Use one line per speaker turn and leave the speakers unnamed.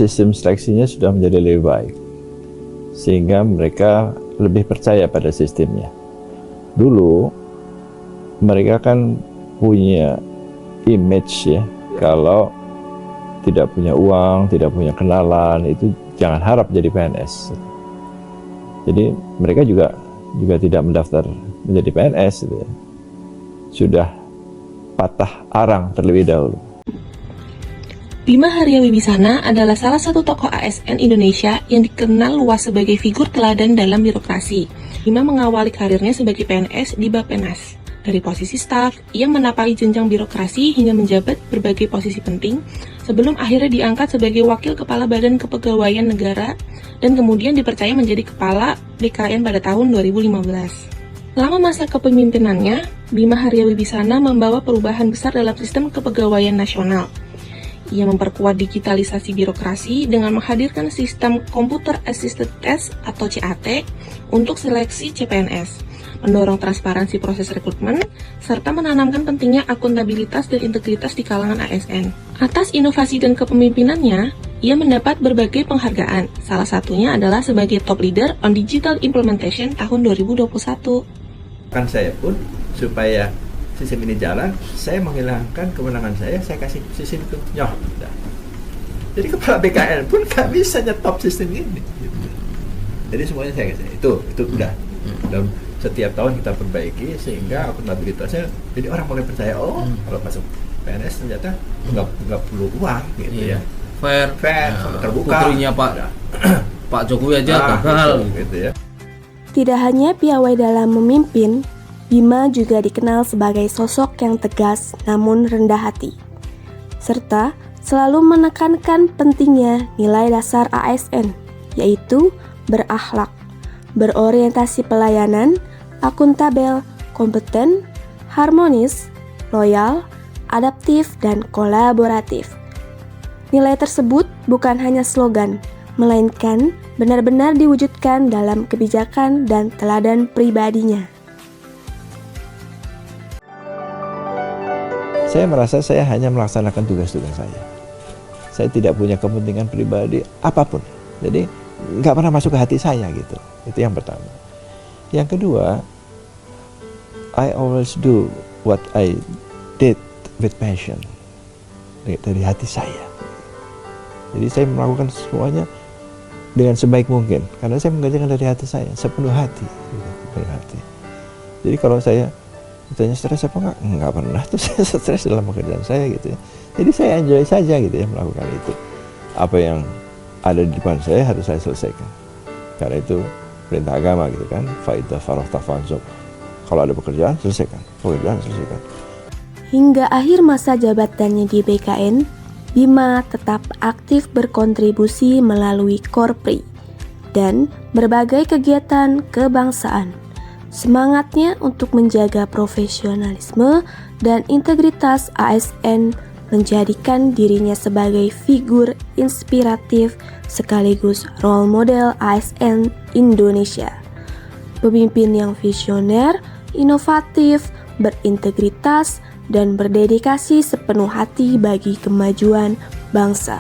sistem seleksinya sudah menjadi lebih baik, sehingga mereka lebih percaya pada sistemnya. Dulu mereka kan punya image ya, kalau tidak punya uang, tidak punya kenalan, itu jangan harap jadi PNS. Jadi mereka juga tidak mendaftar menjadi PNS gitu ya. Sudah patah arang terlebih dahulu.
Bima Haryawibisana adalah salah satu tokoh ASN Indonesia yang dikenal luas sebagai figur teladan dalam birokrasi. Bima mengawali karirnya sebagai PNS di Bappenas. Dari posisi staf, ia menapaki jenjang birokrasi hingga menjabat berbagai posisi penting, sebelum akhirnya diangkat sebagai Wakil Kepala Badan Kepegawaian Negara dan kemudian dipercaya menjadi Kepala BKN pada tahun 2015. Selama masa kepemimpinannya, Bima Haryawibisana membawa perubahan besar dalam sistem kepegawaian nasional. Ia memperkuat digitalisasi birokrasi dengan menghadirkan sistem Computer Assisted Test atau CAT untuk seleksi CPNS, mendorong transparansi proses rekrutmen, serta menanamkan pentingnya akuntabilitas dan integritas di kalangan ASN. Atas inovasi dan kepemimpinannya, ia mendapat berbagai penghargaan, salah satunya adalah sebagai Top Leader on Digital Implementation tahun 2021.
Kan saya pun, supaya sistem ini jalan, saya menghilangkan kewenangan saya kasih sistem itu nyoh. Jadi kepala BKN pun gak bisa nyetop sistem ini. Jadi semuanya saya kasih. Itu udah. Dan setiap tahun kita perbaiki sehingga akuntabilitasnya, jadi orang mulai percaya, kalau masuk PNS ternyata nggak perlu uang gitu ya.
Fair,
terbuka.
Putrinya Pak Jokowi aja gagal
gitu ya.
Tidak hanya piawai dalam memimpin, Bima juga dikenal sebagai sosok yang tegas namun rendah hati, serta selalu menekankan pentingnya nilai dasar ASN, yaitu berakhlak, berorientasi pelayanan, akuntabel, kompeten, harmonis, loyal, adaptif, dan kolaboratif. Nilai tersebut bukan hanya slogan, melainkan benar-benar diwujudkan dalam kebijakan dan teladan pribadinya.
Saya merasa saya hanya melaksanakan tugas-tugas saya. Saya tidak punya kepentingan pribadi apapun. Jadi nggak pernah masuk ke hati saya gitu. Itu yang pertama. Yang kedua, I always do what I did with passion. Dari hati saya. Jadi saya melakukan semuanya dengan sebaik mungkin. Karena saya mengerjakan dari hati saya, sepenuh hati. Sepenuh hati. Jadi kalau saya ditanya stres apa enggak pernah tuh saya stres dalam pekerjaan saya gitu ya. Jadi saya enjoy saja gitu ya melakukan itu. Apa yang ada di depan saya harus saya selesaikan. Karena itu perintah agama gitu kan. Fa'idha farahta fansub. Kalau ada pekerjaan selesaikan.
Hingga akhir masa jabatannya di BKN, Bima tetap aktif berkontribusi melalui Korpri dan berbagai kegiatan kebangsaan. Semangatnya untuk menjaga profesionalisme dan integritas ASN menjadikan dirinya sebagai figur inspiratif sekaligus role model ASN Indonesia. Pemimpin yang visioner, inovatif, berintegritas, dan berdedikasi sepenuh hati bagi kemajuan bangsa.